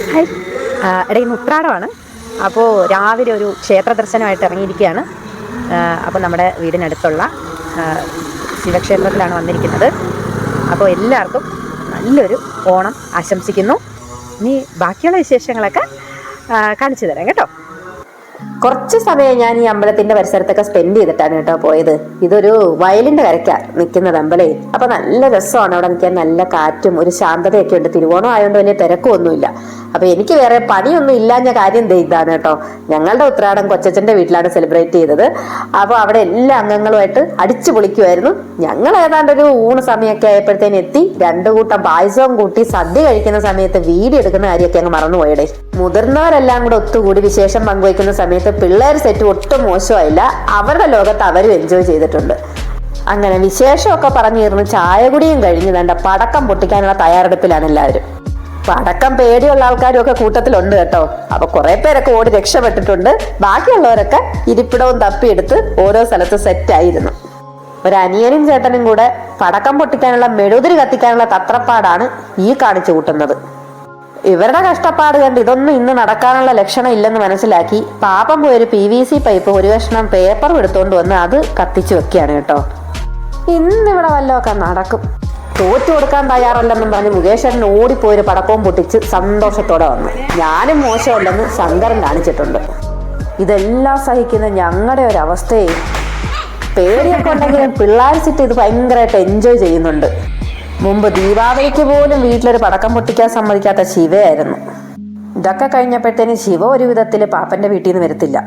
Hi, ഇടയിൽ ഉത്രാടമാണ്. അപ്പോൾ രാവിലെ ഒരു ക്ഷേത്ര ദർശനമായിട്ട് ഇറങ്ങിയിരിക്കുകയാണ്. അപ്പോൾ നമ്മുടെ വീടിനടുത്തുള്ള ശിവക്ഷേത്രത്തിലാണ് വന്നിരിക്കുന്നത്. അപ്പോൾ എല്ലാവർക്കും നല്ലൊരു ഓണം ആശംസിക്കുന്നു. ഇനി ബാക്കിയുള്ള വിശേഷങ്ങളൊക്കെ കാണിച്ചു തരാം കേട്ടോ. കുറച്ച് സമയം ഞാൻ ഈ അമ്പലത്തിന്റെ പരിസരത്തൊക്കെ സ്പെൻഡ് ചെയ്തിട്ടാണ് കേട്ടോ പോയത്. ഇതൊരു വയലിന്റെ കരയ്ക്കാണ് നിൽക്കുന്നത് അമ്പലേ. അപ്പൊ നല്ല രസമാണ് അവിടെ നിൽക്കാൻ, നല്ല കാറ്റും ഒരു ശാന്തതയൊക്കെ ഉണ്ട്. തിരുവോണം ആയതുകൊണ്ട് വലിയ തിരക്കൊന്നുമില്ല. അപ്പൊ എനിക്ക് വേറെ പണിയൊന്നും ഇല്ലാഞ്ഞ കാര്യം ഇതാണ് കേട്ടോ. ഞങ്ങളുടെ ഉത്രാടം കൊച്ചച്ഛന്റെ വീട്ടിലാണ് സെലിബ്രേറ്റ് ചെയ്തത്. അപ്പൊ അവിടെ എല്ലാ അംഗങ്ങളുമായിട്ട് അടിച്ചു പൊളിക്കുമായിരുന്നു. ഞങ്ങൾ ഏതാണ്ട് ഒരു ഊണ് സമയമൊക്കെ ആയപ്പോഴത്തേന് എത്തി. 2 കൂട്ടം പായസവും കൂട്ടി സദ്യ കഴിക്കുന്ന സമയത്ത് വീഡിയോ എടുക്കുന്ന കാര്യമൊക്കെ അങ്ങ് മറന്നുപോയടേ. മുതിർന്നവരെല്ലാം കൂടെ ഒത്തുകൂടി വിശേഷം പങ്കുവയ്ക്കുന്ന സമയത്ത് പിള്ളേർ സെറ്റ് ഒട്ടും മോശമായില്ല. അവരുടെ ലോകത്ത് അവരും എൻജോയ് ചെയ്തിട്ടുണ്ട്. അങ്ങനെ വിശേഷമൊക്കെ പറഞ്ഞിരുന്ന് ചായ കുടിയും കഴിഞ്ഞ് വേണ്ട പടക്കം പൊട്ടിക്കാനുള്ള തയ്യാറെടുപ്പിലാണ് എല്ലാവരും. പടക്കം പേടിയുള്ള ആൾക്കാരും ഒക്കെ കൂട്ടത്തിലുണ്ട് കേട്ടോ. അപ്പൊ കുറെ പേരൊക്കെ ഓടി രക്ഷപ്പെട്ടിട്ടുണ്ട്. ബാക്കിയുള്ളവരൊക്കെ ഇരിപ്പിടവും തപ്പിയെടുത്ത് ഓരോ സ്ഥലത്ത് സെറ്റായിരുന്നു. ഒരു അനിയനും ചേട്ടനും കൂടെ പടക്കം പൊട്ടിക്കാനുള്ള മെഴുതിരി കത്തിക്കാനുള്ള തത്രപ്പാടാണ് ഈ കാണിച്ചു കൂട്ടുന്നത്. ഇവരുടെ കഷ്ടപ്പാട് കണ്ട് ഇതൊന്നും ഇന്ന് നടക്കാനുള്ള ലക്ഷണം ഇല്ലെന്ന് മനസ്സിലാക്കി പാപം പോയൊരു PVC പൈപ്പ് ഒരു കഷ്ണം പേപ്പറും എടുത്തോണ്ട് വന്ന് അത് കത്തിച്ചു വെക്കുകയാണ് കേട്ടോ. ഇന്നിവിടെ വല്ലതൊക്കെ നടക്കും. തോറ്റു കൊടുക്കാൻ തയ്യാറല്ലെന്നും പറഞ്ഞ് മുകേശ്വരൻ ഓടിപ്പോയൊരു പടക്കവും പൊട്ടിച്ച് സന്തോഷത്തോടെ വന്നു. ഞാനും മോശമല്ലെന്ന് ശങ്കരൻ കാണിച്ചിട്ടുണ്ട്. ഇതെല്ലാം സഹിക്കുന്ന ഞങ്ങളുടെ ഒരു അവസ്ഥയെ പേടിയൊക്കെ ഉണ്ടെങ്കിലും പിള്ളേർ സിറ്റ് ഇത് ഭയങ്കരമായിട്ട് എൻജോയ് ചെയ്യുന്നുണ്ട്. മുമ്പ് ദീപാവലിക്ക് പോലും വീട്ടിലൊരു പടക്കം പൊട്ടിക്കാൻ സമ്മതിക്കാത്ത ശിവയായിരുന്നു. ഇതൊക്കെ കഴിഞ്ഞപ്പോഴത്തേന് ശിവ ഒരു വിധത്തിൽ പാപ്പന്റെ വീട്ടിൽ നിന്ന് വരത്തില്ല.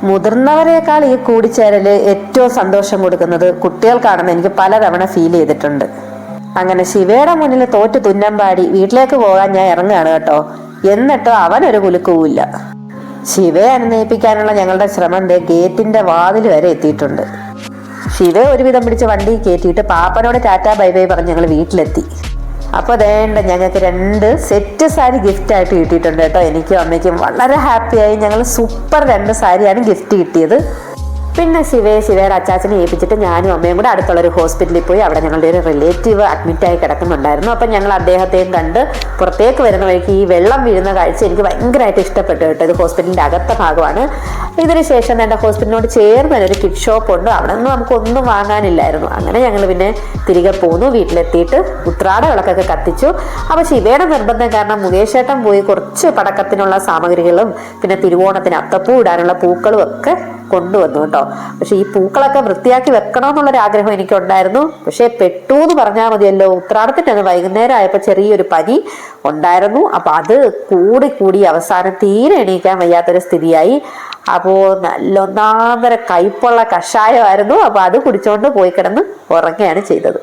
മുതിർന്നവരെക്കാൾ ഈ കൂടിച്ചേരല് ഏറ്റവും സന്തോഷം കൊടുക്കുന്നത് കുട്ടികൾക്കാണെന്ന് എനിക്ക് പലതവണ ഫീൽ ചെയ്തിട്ടുണ്ട്. അങ്ങനെ ശിവയുടെ മുന്നിൽ തോറ്റു തുന്നം പാടി വീട്ടിലേക്ക് പോകാൻ ഞാൻ ഇറങ്ങുകയാണ് കേട്ടോ. എന്നിട്ടോ അവനൊരു കുലുക്കുമില്ല. ശിവയെ അനുനയിപ്പിക്കാനുള്ള ഞങ്ങളുടെ ശ്രമം ഗേറ്റിന്റെ വാതിൽ വരെ എത്തിയിട്ടുണ്ട്. ശിവ ഒരുവിധം പിടിച്ച് വണ്ടി കയറ്റിയിട്ട് പാപ്പനോട് ടാറ്റാ ബൈ ബൈ പറഞ്ഞ് ഞങ്ങൾ വീട്ടിലെത്തി. അപ്പൊ അതേണ്ട ഞങ്ങൾക്ക് 2 സെറ്റ് സാരി ഗിഫ്റ്റ് ആയിട്ട് കിട്ടിയിട്ടുണ്ട് കേട്ടോ. എനിക്കും അമ്മയ്ക്കും വളരെ ഹാപ്പിയായി. ഞങ്ങൾ സൂപ്പർ 2 സാരിയാണ് ഗിഫ്റ്റ് കിട്ടിയത്. പിന്നെ ശിവയുടെ അച്ചാച്ചനെ ഏൽപ്പിച്ചിട്ട് ഞാനും അമ്മയും കൂടെ അടുത്തുള്ളൊരു ഹോസ്പിറ്റലിൽ പോയി. അവിടെ ഞങ്ങളുടെ ഒരു റിലേറ്റീവ് അഡ്മിറ്റായി കിടക്കുന്നുണ്ടായിരുന്നു. അപ്പം ഞങ്ങൾ അദ്ദേഹത്തെയും കണ്ട് പുറത്തേക്ക് വരുന്ന വഴിക്ക് ഈ വെള്ളം വീഴുന്ന കാഴ്ച എനിക്ക് ഭയങ്കരമായിട്ട് ഇഷ്ടപ്പെട്ടു കേട്ടോ. ഇത് ഹോസ്പിറ്റലിൻ്റെ അകത്ത ഭാഗമാണ്. ഇതിന് ശേഷം എൻ്റെ ഹോസ്പിറ്റലിനോട് ചേർന്ന് ഒരു കിഡ് ഷോപ്പ് ഉണ്ട്. അവിടെ നിന്ന് നമുക്കൊന്നും വാങ്ങാനില്ലായിരുന്നു. അങ്ങനെ ഞങ്ങൾ പിന്നെ തിരികെ പോന്നു. വീട്ടിലെത്തിയിട്ട് ഉത്രാട വിളക്കൊക്കെ കത്തിച്ചു. അപ്പോൾ ശിവയുടെ നിർബന്ധം കാരണം മുകേഷേട്ടൻ പോയി കുറച്ച് പടക്കത്തിനുള്ള സാമഗ്രികളും പിന്നെ തിരുവോണത്തിന് അത്തപ്പൂ ഇടാനുള്ള പൂക്കളും ഒക്കെ കൊണ്ടുവന്നു കേട്ടോ. പക്ഷെ ഈ പൂക്കളൊക്കെ വൃത്തിയാക്കി വെക്കണമെന്നുള്ളൊരു ആഗ്രഹം എനിക്കുണ്ടായിരുന്നു. പക്ഷെ പെട്ടു എന്ന് പറഞ്ഞാൽ മതിയല്ലോ. ഉത്രാടത്തിൻ്റെ അന്ന് വൈകുന്നേരം ആയപ്പോൾ ചെറിയൊരു പനി ഉണ്ടായിരുന്നു. അപ്പൊ അത് കൂടി അവസാനം തീരെ എണീക്കാൻ വയ്യാത്തൊരു സ്ഥിതിയായി. അപ്പോൾ നല്ല ഒന്നാന്തര കയ്പുള്ള കഷായമായിരുന്നു. അപ്പൊ അത് കുടിച്ചോണ്ട് പോയി കിടന്ന് ഉറങ്ങുകയാണ് ചെയ്തത്.